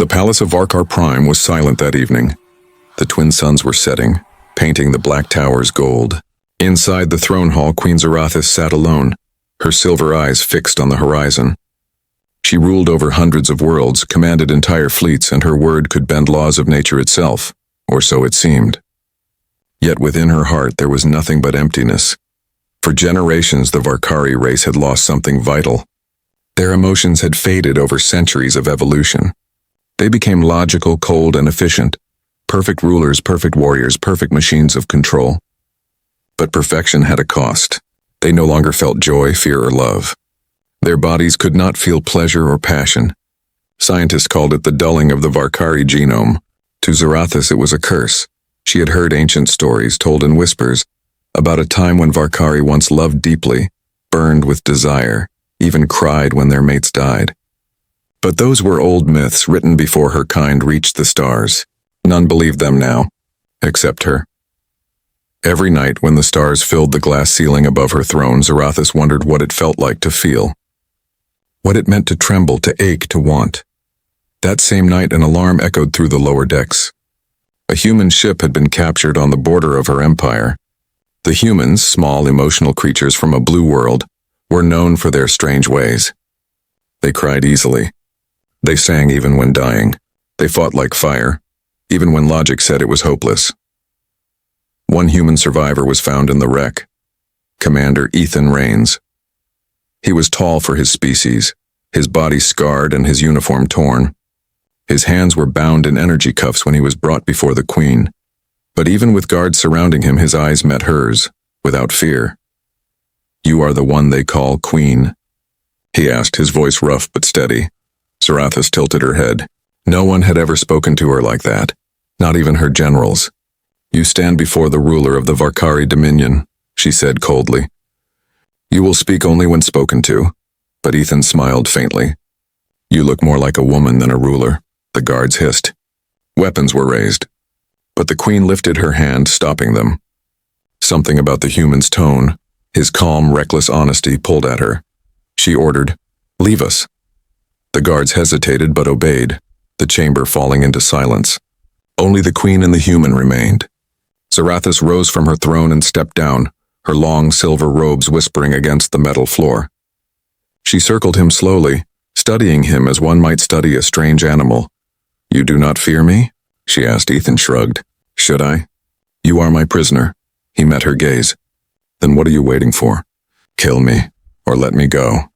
The palace of Varkar Prime was silent that evening. The twin suns were setting, painting the black towers gold. Inside the throne hall, Queen Zarathis sat alone, her silver eyes fixed on the horizon. She ruled over hundreds of worlds, commanded entire fleets, and her word could bend laws of nature itself, or so it seemed. Yet within her heart there was nothing but emptiness. For generations the Varkari race had lost something vital. Their emotions had faded over centuries of evolution. They became logical, cold, and efficient. Perfect rulers, perfect warriors, perfect machines of control. But perfection had a cost. They no longer felt joy, fear, or love. Their bodies could not feel pleasure or passion. Scientists called it the dulling of the Varkari genome. To Zarathis it was a curse. She had heard ancient stories told in whispers about a time when Varkari once loved deeply, burned with desire, even cried when their mates died. But those were old myths written before her kind reached the stars. None believed them now, except her. Every night when the stars filled the glass ceiling above her throne, Zarathis wondered what it felt like to feel. What it meant to tremble, to ache, to want. That same night an alarm echoed through the lower decks. A human ship had been captured on the border of her empire. The humans, small emotional creatures from a blue world, were known for their strange ways. They cried easily. They sang even when dying. They fought like fire, even when logic said it was hopeless. One human survivor was found in the wreck, Commander Ethan Rains. He was tall for his species, his body scarred and his uniform torn. His hands were bound in energy cuffs when he was brought before the Queen, but even with guards surrounding him, his eyes met hers, without fear. "You are the one they call Queen?" he asked, his voice rough but steady. Zarathis tilted her head. No one had ever spoken to her like that, not even her generals. "You stand before the ruler of the Varkari Dominion," she said coldly. "You will speak only when spoken to," but Ethan smiled faintly. "You look more like a woman than a ruler," the guards hissed. Weapons were raised, but the Queen lifted her hand, stopping them. Something about the human's tone, his calm, reckless honesty, pulled at her. She ordered, "Leave us." The guards hesitated but obeyed, the chamber falling into silence. Only the Queen and the human remained. Zarathis rose from her throne and stepped down, her long silver robes whispering against the metal floor. She circled him slowly, studying him as one might study a strange animal. "You do not fear me?" she asked. Ethan shrugged. "Should I?" "You are my prisoner." He met her gaze. "Then what are you waiting for? Kill me, or let me go."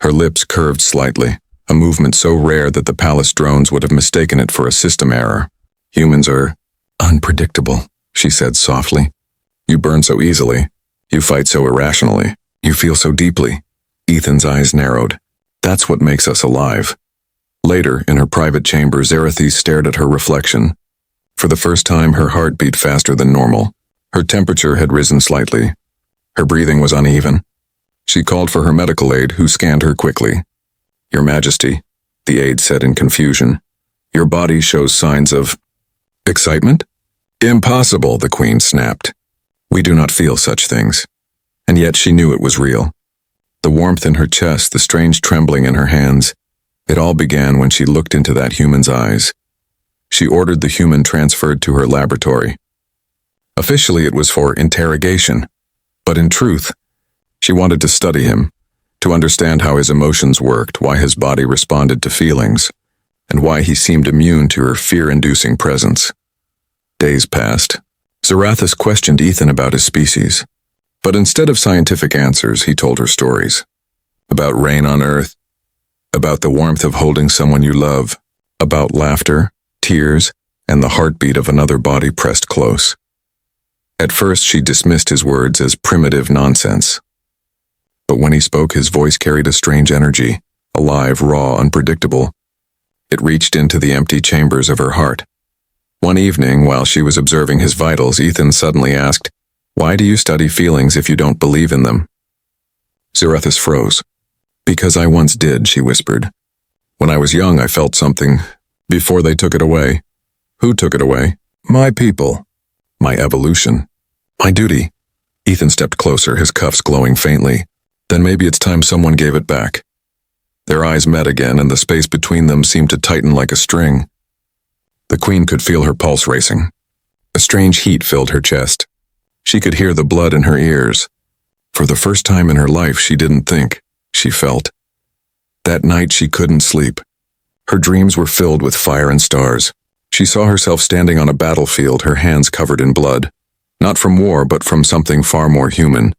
Her lips curved slightly, a movement so rare that the palace drones would have mistaken it for a system error. "Humans are unpredictable," she said softly. "You burn so easily. You fight so irrationally. You feel so deeply." Ethan's eyes narrowed. "That's what makes us alive." Later, in her private chamber, Zarathis stared at her reflection. For the first time, her heart beat faster than normal. Her temperature had risen slightly. Her breathing was uneven. She called for her medical aide, who scanned her quickly. "Your Majesty," the aide said in confusion, "your body shows signs of..." "Excitement?" "Impossible," the Queen snapped. "We do not feel such things." And yet she knew it was real. The warmth in her chest, the strange trembling in her hands, it all began when she looked into that human's eyes. She ordered the human transferred to her laboratory. Officially it was for interrogation, but in truth, she wanted to study him, to understand how his emotions worked, why his body responded to feelings, and why he seemed immune to her fear-inducing presence. Days passed. Zarathis questioned Ethan about his species, but instead of scientific answers, he told her stories. About rain on Earth, about the warmth of holding someone you love, about laughter, tears, and the heartbeat of another body pressed close. At first she dismissed his words as primitive nonsense. But when he spoke, his voice carried a strange energy, alive, raw, unpredictable. It reached into the empty chambers of her heart. One evening, while she was observing his vitals, Ethan suddenly asked, "Why do you study feelings if you don't believe in them?" Zarathis froze. "Because I once did," she whispered. "When I was young, I felt something, before they took it away." "Who took it away?" "My people. My evolution. My duty." Ethan stepped closer, his cuffs glowing faintly. "Then maybe it's time someone gave it back." Their eyes met again, and the space between them seemed to tighten like a string. The Queen could feel her pulse racing. A strange heat filled her chest. She could hear the blood in her ears. For the first time in her life, she didn't think, she felt. That night she couldn't sleep. Her dreams were filled with fire and stars. She saw herself standing on a battlefield, her hands covered in blood. Not from war, but from something far more human.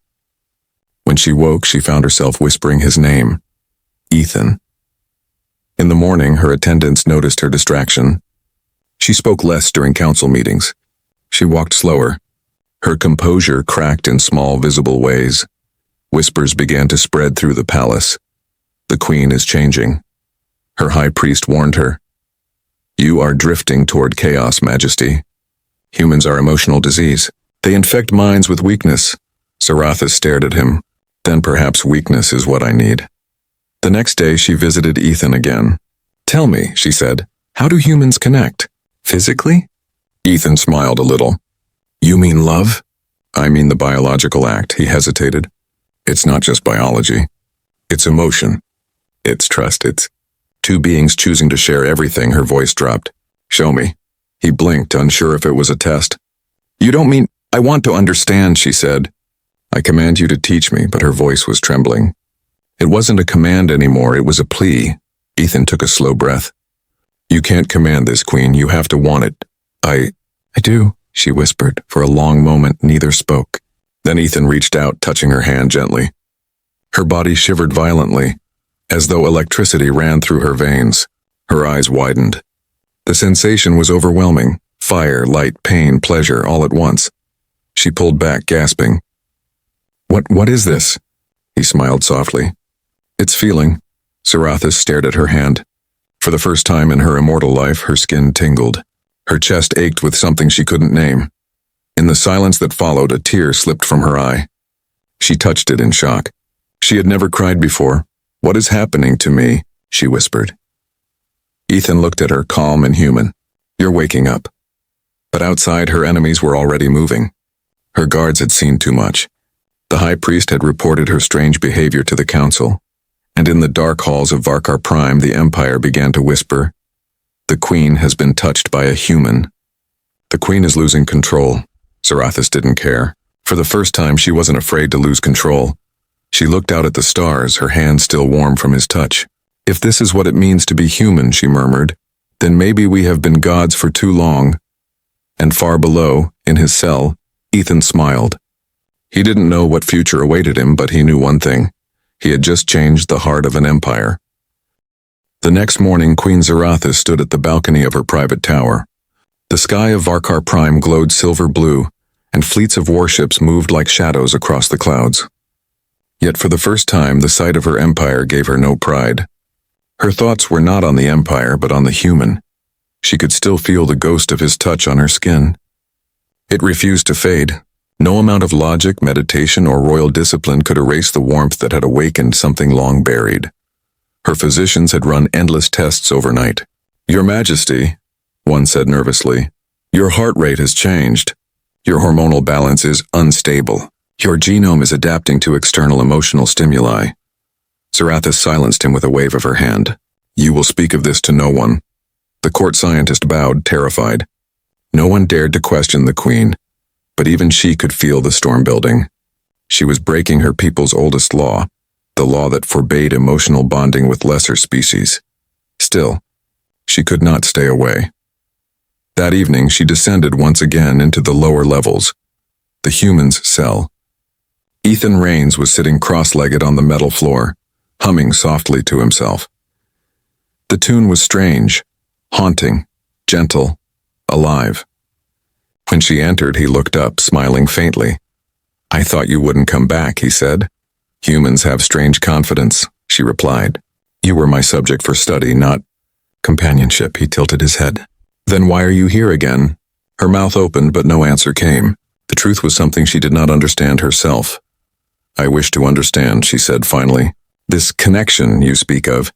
When she woke, she found herself whispering his name. Ethan. In the morning, her attendants noticed her distraction. She spoke less during council meetings. She walked slower. Her composure cracked in small, visible ways. Whispers began to spread through the palace. The Queen is changing. Her high priest warned her. You are drifting toward chaos, Majesty. Humans are emotional disease. They infect minds with weakness. Sarathis stared at him. Then perhaps weakness is what I need. The next day she visited Ethan again. Tell me, she said, how do humans connect? Physically? Ethan smiled a little. You mean love? I mean the biological act, he hesitated. It's not just biology. It's emotion. It's trust. It's two beings choosing to share everything. Her voice dropped. Show me. He blinked, unsure if it was a test. You don't mean, I want to understand, she said. I command you to teach me, but her voice was trembling. It wasn't a command anymore, it was a plea. Ethan took a slow breath. You can't command this, Queen, you have to want it. I do, she whispered. For a long moment, neither spoke. Then Ethan reached out, touching her hand gently. Her body shivered violently, as though electricity ran through her veins. Her eyes widened. The sensation was overwhelming. Fire, light, pain, pleasure, all at once. She pulled back, gasping. What is this? He smiled softly. It's feeling. Sarathis stared at her hand. For the first time in her immortal life, her skin tingled. Her chest ached with something she couldn't name. In the silence that followed, a tear slipped from her eye. She touched it in shock. She had never cried before. What is happening to me? She whispered. Ethan looked at her, calm and human. You're waking up. But outside, her enemies were already moving. Her guards had seen too much. The high priest had reported her strange behavior to the council, and in the dark halls of Varkar Prime, the Empire began to whisper, the Queen has been touched by a human. The Queen is losing control. Sarathis didn't care. For the first time, she wasn't afraid to lose control. She looked out at the stars, her hand still warm from his touch. If this is what it means to be human, she murmured, then maybe we have been gods for too long. And far below, in his cell, Ethan smiled. He didn't know what future awaited him, but he knew one thing. He had just changed the heart of an empire. The next morning, Queen Sarathis stood at the balcony of her private tower. The sky of Varkar Prime glowed silver blue, and fleets of warships moved like shadows across the clouds. Yet for the first time, the sight of her empire gave her no pride. Her thoughts were not on the empire, but on the human. She could still feel the ghost of his touch on her skin. It refused to fade. No amount of logic, meditation, or royal discipline could erase the warmth that had awakened something long buried. Her physicians had run endless tests overnight. Your Majesty, one said nervously, your heart rate has changed. Your hormonal balance is unstable. Your genome is adapting to external emotional stimuli. Sarathis silenced him with a wave of her hand. You will speak of this to no one. The court scientist bowed, terrified. No one dared to question the Queen, but even she could feel the storm building. She was breaking her people's oldest law, the law that forbade emotional bonding with lesser species. Still, she could not stay away. That evening, she descended once again into the lower levels, the human's cell. Ethan Rains was sitting cross-legged on the metal floor, humming softly to himself. The tune was strange, haunting, gentle, alive. When she entered, he looked up, smiling faintly. I thought you wouldn't come back, he said. Humans have strange confidence, she replied. You were my subject for study, not companionship, he tilted his head. Then why are you here again? Her mouth opened, but no answer came. The truth was something she did not understand herself. I wish to understand, she said finally. This connection you speak of.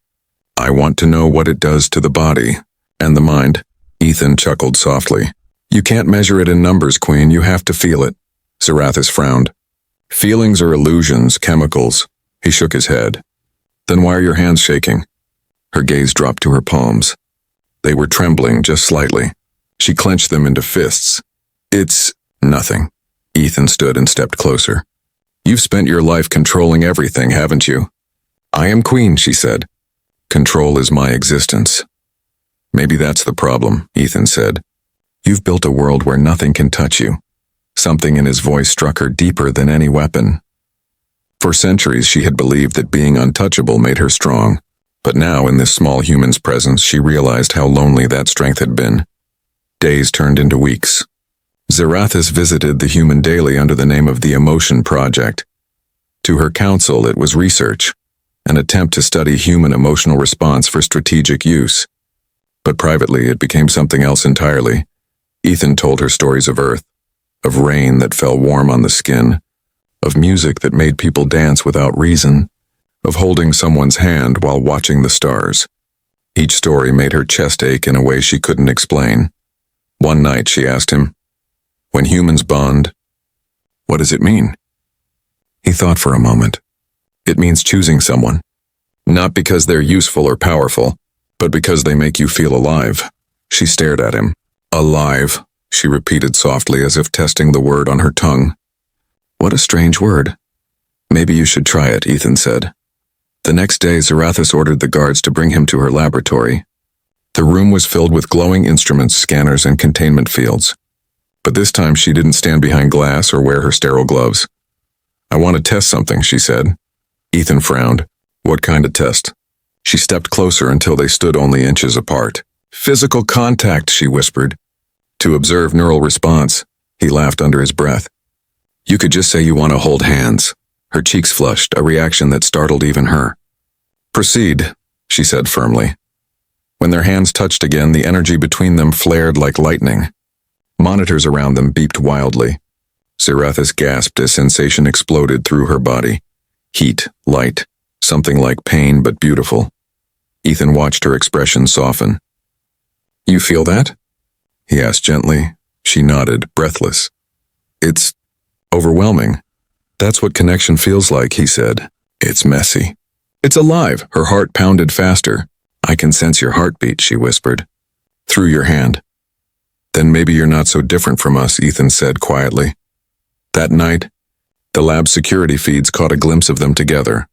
I want to know what it does to the body and the mind. Ethan chuckled softly. You can't measure it in numbers, Queen. You have to feel it. Sarathis frowned. Feelings are illusions, chemicals. He shook his head. Then why are your hands shaking? Her gaze dropped to her palms. They were trembling just slightly. She clenched them into fists. It's nothing. Ethan stood and stepped closer. You've spent your life controlling everything, haven't you? I am queen, she said. Control is my existence. Maybe that's the problem, Ethan said. You've built a world where nothing can touch you. Something in his voice struck her deeper than any weapon. For centuries she had believed that being untouchable made her strong, but now in this small human's presence she realized how lonely that strength had been. Days turned into weeks. Zarathus visited the human daily under the name of the Emotion Project. To her counsel it was research, an attempt to study human emotional response for strategic use. But privately it became something else entirely. Ethan told her stories of Earth, of rain that fell warm on the skin, of music that made people dance without reason, of holding someone's hand while watching the stars. Each story made her chest ache in a way she couldn't explain. One night she asked him, "When humans bond, what does it mean?" He thought for a moment. It means choosing someone. Not because they're useful or powerful, but because they make you feel alive. She stared at him. Alive, she repeated softly as if testing the word on her tongue. What a strange word. Maybe you should try it, Ethan said. The next day, Zarathus ordered the guards to bring him to her laboratory. The room was filled with glowing instruments, scanners, and containment fields. But this time she didn't stand behind glass or wear her sterile gloves. I want to test something, she said. Ethan frowned. What kind of test? She stepped closer until they stood only inches apart. Physical contact, she whispered. To observe neural response, he laughed under his breath. You could just say you want to hold hands. Her cheeks flushed, a reaction that startled even her. Proceed, she said firmly. When their hands touched again, the energy between them flared like lightning. Monitors around them beeped wildly. Zarathus gasped as sensation exploded through her body. Heat, light, something like pain but beautiful. Ethan watched her expression soften. You feel that? He asked gently. She nodded, breathless. It's overwhelming. That's what connection feels like, he said. It's messy. It's alive. Her heart pounded faster. I can sense your heartbeat, she whispered. Through your hand. Then maybe you're not so different from us, Ethan said quietly. That night, the lab's security feeds caught a glimpse of them together.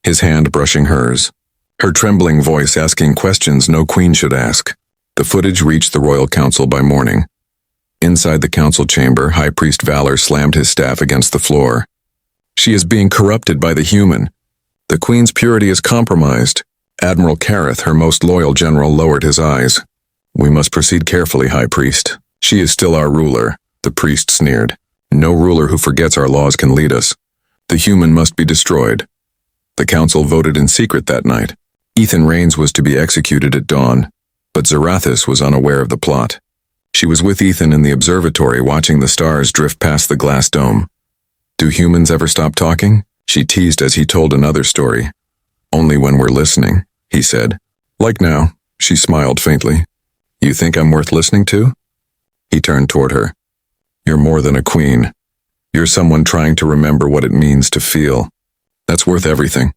His hand brushing hers. Her trembling voice asking questions no queen should ask. The footage reached the Royal Council by morning. Inside the council chamber, High Priest Valor slammed his staff against the floor. She is being corrupted by the human. The queen's purity is compromised. Admiral Kareth, her most loyal general, lowered his eyes. We must proceed carefully, High Priest. She is still our ruler, the priest sneered. No ruler who forgets our laws can lead us. The human must be destroyed. The council voted in secret that night. Ethan Rains was to be executed at dawn, but Zarathus was unaware of the plot. She was with Ethan in the observatory watching the stars drift past the glass dome. Do humans ever stop talking? She teased as he told another story. Only when we're listening, he said. Like now, she smiled faintly. You think I'm worth listening to? He turned toward her. You're more than a queen. You're someone trying to remember what it means to feel. That's worth everything.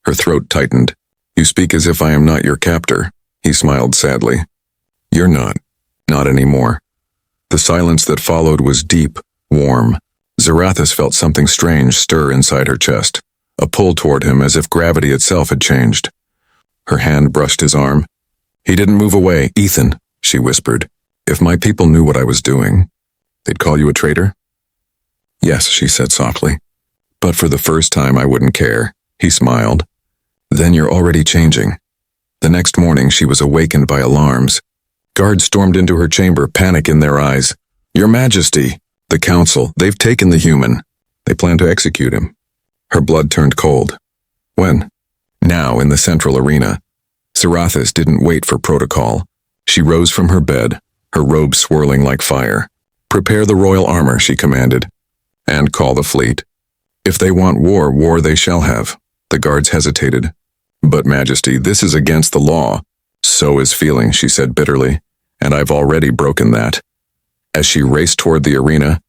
Her throat tightened. You speak as if I am not your captor. He smiled sadly. You're not. Not anymore. The silence that followed was deep, warm. Zarathus felt something strange stir inside her chest, a pull toward him as if gravity itself had changed. Her hand brushed his arm. He didn't move away. Ethan, she whispered. If my people knew what I was doing, they'd call you a traitor? Yes, she said softly. But for the first time I wouldn't care. He smiled. Then you're already changing. The next morning she was awakened by alarms. Guards stormed into her chamber, panic in their eyes. Your Majesty, the council, they've taken the human. They plan to execute him. Her blood turned cold. When? Now, in the central arena. Zarathus didn't wait for protocol. She rose from her bed, her robe swirling like fire. Prepare the royal armor, she commanded. And call the fleet. If they want war, war they shall have. The guards hesitated. But Majesty, this is against the law. So is feeling, she said bitterly, and I've already broken that. As she raced toward the arena,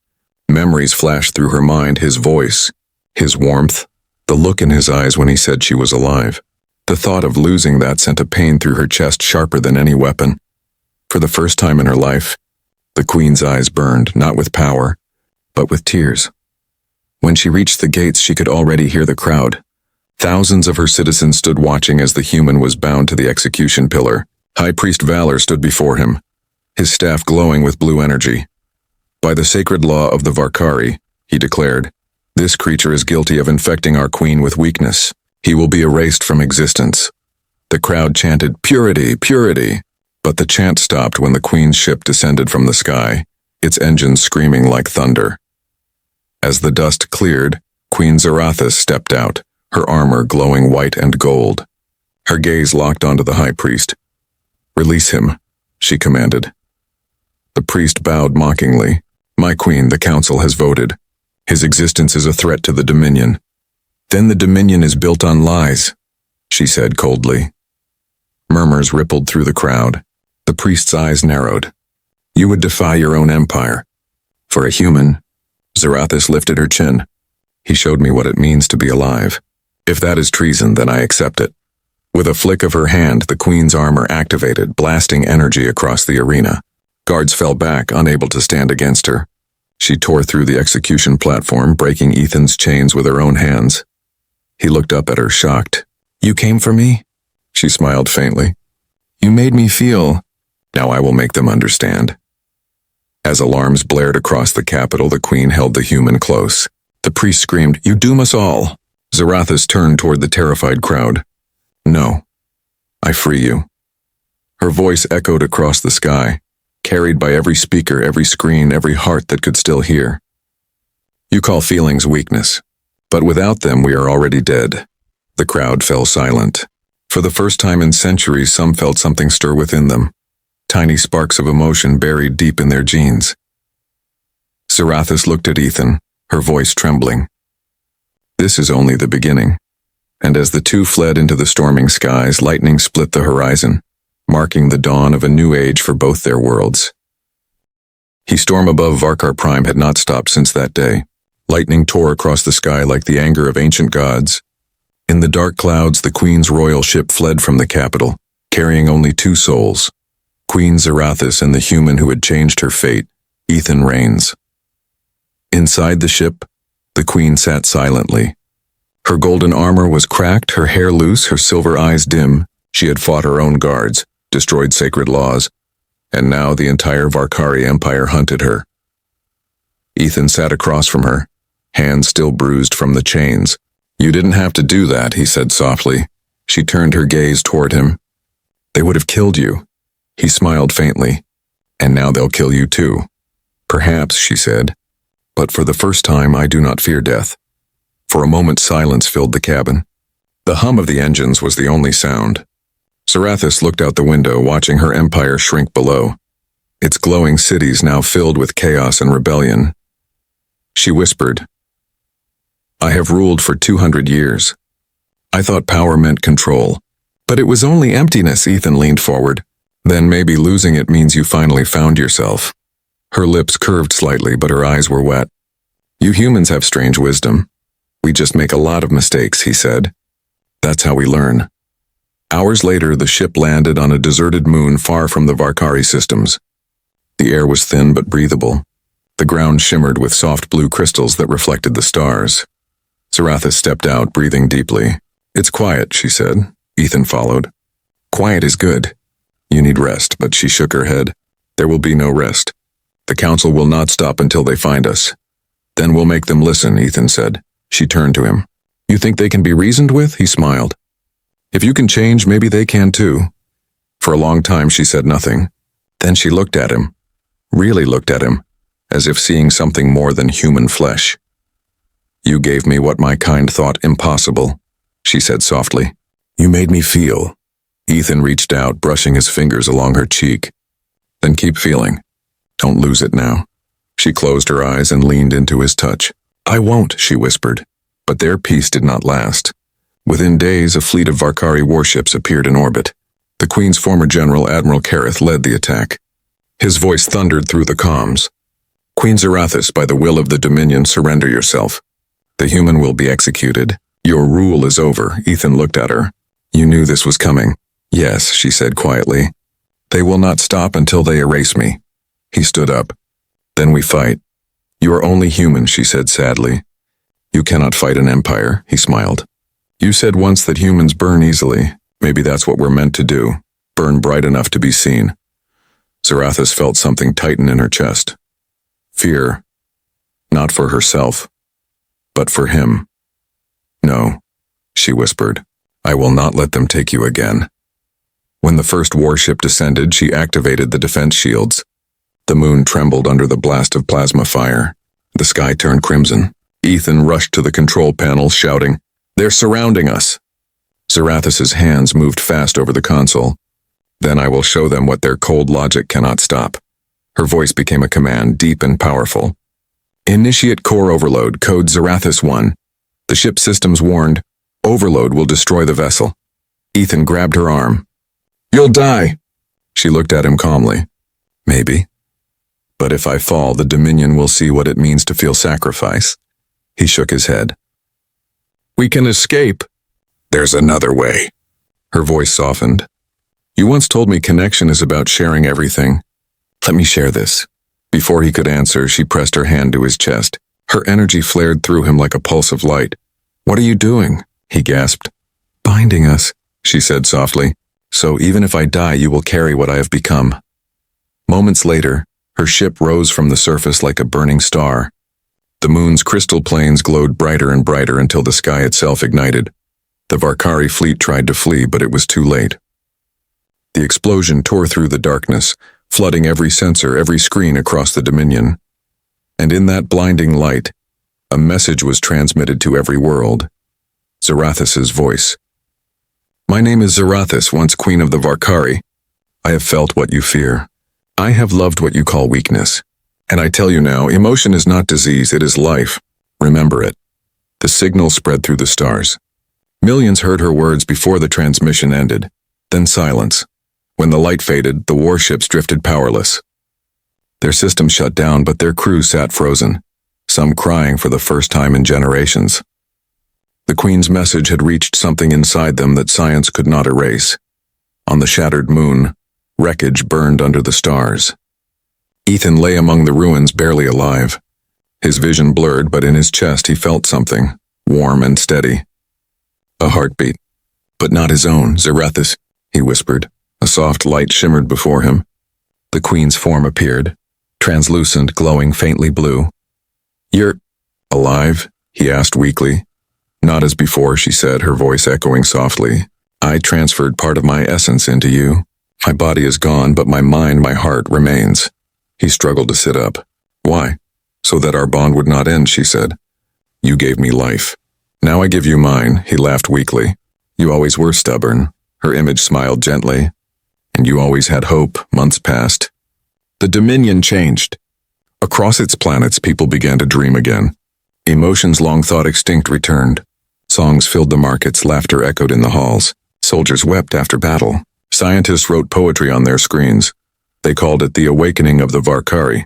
memories flashed through her mind, his voice, his warmth, the look in his eyes when he said she was alive. The thought of losing that sent a pain through her chest sharper than any weapon. For the first time in her life, the Queen's eyes burned, not with power, but with tears. When she reached the gates, she could already hear the crowd. Thousands of her citizens stood watching as the human was bound to the execution pillar. High Priest Valor stood before him, his staff glowing with blue energy. By the sacred law of the Varkari, he declared, this creature is guilty of infecting our queen with weakness. He will be erased from existence. The crowd chanted, "Purity, purity!" But the chant stopped when the queen's ship descended from the sky, its engines screaming like thunder. As the dust cleared, Queen Zarathis stepped out, her armor glowing white and gold. Her gaze locked onto the high priest. "Release him," she commanded. The priest bowed mockingly. "My queen, the council has voted. His existence is a threat to the Dominion." "Then the Dominion is built on lies," she said coldly. Murmurs rippled through the crowd. The priest's eyes narrowed. "You would defy your own empire. For a human," Zarathis lifted her chin. "He showed me what it means to be alive. If that is treason, then I accept it." With a flick of her hand, the queen's armor activated, blasting energy across the arena. Guards fell back, unable to stand against her. She tore through the execution platform, breaking Ethan's chains with her own hands. He looked up at her, shocked. "You came for me?" She smiled faintly. "You made me feel—" "Now I will make them understand." As alarms blared across the capital, the queen held the human close. The priest screamed, "You doom us all!" Zarathis turned toward the terrified crowd. "No. I free you." Her voice echoed across the sky, carried by every speaker, every screen, every heart that could still hear. "You call feelings weakness, but without them we are already dead." The crowd fell silent. For the first time in centuries, some felt something stir within them. Tiny sparks of emotion buried deep in their genes. Zarathis looked at Ethan, her voice trembling. "This is only the beginning." And as the two fled into the storming skies, lightning split the horizon, marking the dawn of a new age for both their worlds. The storm above Varkar Prime had not stopped since that day. Lightning tore across the sky like the anger of ancient gods. In the dark clouds, the Queen's royal ship fled from the capital, carrying only two souls, Queen Zarathis and the human who had changed her fate, Ethan Rains. Inside the ship, the Queen sat silently. Her golden armor was cracked, her hair loose, her silver eyes dim. She had fought her own guards, destroyed sacred laws, and now the entire Varkari Empire hunted her. Ethan sat across from her, hands still bruised from the chains. "You didn't have to do that," he said softly. She turned her gaze toward him. "They would have killed you." He smiled faintly. "And now they'll kill you too." "Perhaps," she said. "But for the first time I do not fear death." For a moment silence filled the cabin. The hum of the engines was the only sound. Zarathis looked out the window, watching her empire shrink below, its glowing cities now filled with chaos and rebellion. She whispered, "I have ruled for 200 years. I thought power meant control. But it was only emptiness." Ethan leaned forward. "Then maybe losing it means you finally found yourself." Her lips curved slightly, but her eyes were wet. "You humans have strange wisdom. We just make a lot of mistakes," he said. "That's how we learn." Hours later, the ship landed on a deserted moon far from the Varkari systems. The air was thin but breathable. The ground shimmered with soft blue crystals that reflected the stars. Zarathis stepped out, breathing deeply. "It's quiet," she said. Ethan followed. "Quiet is good. You need rest," but she shook her head. "There will be no rest. The council will not stop until they find us." "Then we'll make them listen," Ethan said. She turned to him. "You think they can be reasoned with?" He smiled. "If you can change, maybe they can too." For a long time she said nothing. Then she looked at him, really looked at him, as if seeing something more than human flesh. "You gave me what my kind thought impossible," she said softly. "You made me feel." Ethan reached out, brushing his fingers along her cheek. "Then keep feeling. Don't lose it now." She closed her eyes and leaned into his touch. "I won't," she whispered. But their peace did not last. Within days, a fleet of Varkari warships appeared in orbit. The Queen's former general, Admiral Kareth, led the attack. His voice thundered through the comms. "Queen Zarathis, by the will of the Dominion, surrender yourself. The human will be executed. Your rule is over." Ethan looked at her. You knew this was coming. Yes, she said quietly. They will not stop until they erase me. He stood up. Then we fight. You are only human, she said sadly. You cannot fight an empire, he smiled. You said once that humans burn easily. Maybe that's what we're meant to do. Burn bright enough to be seen. Zarathis felt something tighten in her chest. Fear. Not for herself, but for him. No, she whispered. I will not let them take you again. When the first warship descended, she activated the defense shields. The moon trembled under the blast of plasma fire. The sky turned crimson. Ethan rushed to the control panel, shouting, They're surrounding us! Zarathis's hands moved fast over the console. Then I will show them what their cold logic cannot stop. Her voice became a command, deep and powerful. Initiate core overload, code Zarathis 1. The ship systems warned, overload will destroy the vessel. Ethan grabbed her arm. You'll die! She looked at him calmly. Maybe. But if I fall, the Dominion will see what it means to feel sacrifice. He shook his head. We can escape. There's another way. Her voice softened. You once told me connection is about sharing everything. Let me share this. Before he could answer, she pressed her hand to his chest. Her energy flared through him like a pulse of light. What are you doing? He gasped. Binding us, she said softly. So even if I die, you will carry what I have become. Moments later, her ship rose from the surface like a burning star. The moon's crystal planes glowed brighter and brighter until the sky itself ignited. The Varkari fleet tried to flee, but it was too late. The explosion tore through the darkness, flooding every sensor, every screen across the Dominion. And in that blinding light, a message was transmitted to every world. Zarathis's voice. My name is Zarathis, once queen of the Varkari. I have felt what you fear. I have loved what you call weakness. And I tell you now, emotion is not disease, it is life. Remember it. The signal spread through the stars. Millions heard her words before the transmission ended. Then silence. When the light faded, the warships drifted powerless. Their systems shut down, but their crews sat frozen, some crying for the first time in generations. The Queen's message had reached something inside them that science could not erase. On the shattered moon, wreckage burned under the stars. Ethan lay among the ruins, barely alive. His vision blurred, but in his chest he felt something, warm and steady. A heartbeat. But not his own, Zarathis, he whispered. A soft light shimmered before him. The Queen's form appeared, translucent, glowing faintly blue. You're alive? He asked weakly. Not as before, she said, her voice echoing softly. I transferred part of my essence into you. My body is gone, but my mind, my heart remains. He struggled to sit up. Why? So that our bond would not end, she said. You gave me life. Now I give you mine, he laughed weakly. You always were stubborn. Her image smiled gently. And you always had hope. Months passed. The Dominion changed. Across its planets, people began to dream again. Emotions long thought extinct returned. Songs filled the markets, laughter echoed in the halls. Soldiers wept after battle. Scientists wrote poetry on their screens. They called it the Awakening of the Varkari.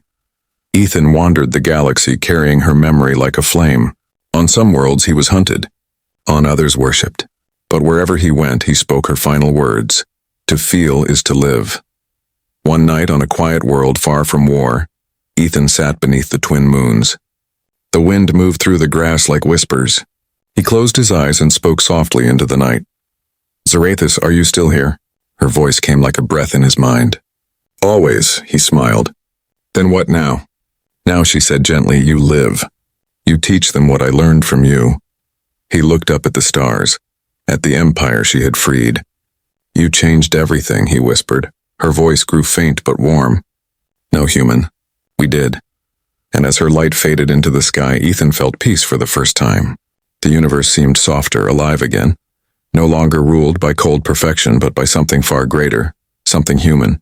Ethan wandered the galaxy, carrying her memory like a flame. On some worlds he was hunted. On others worshipped. But wherever he went, he spoke her final words. To feel is to live. One night on a quiet world far from war, Ethan sat beneath the twin moons. The wind moved through the grass like whispers. He closed his eyes and spoke softly into the night. Zarathis, are you still here? Her voice came like a breath in his mind. Always, he smiled. Then what now? Now, she said gently, you live. You teach them what I learned from you. He looked up at the stars, at the empire she had freed. You changed everything, he whispered. Her voice grew faint but warm. No, human. We did. And as her light faded into the sky, Ethan felt peace for the first time. The universe seemed softer, alive again. No longer ruled by cold perfection, but by something far greater, something human.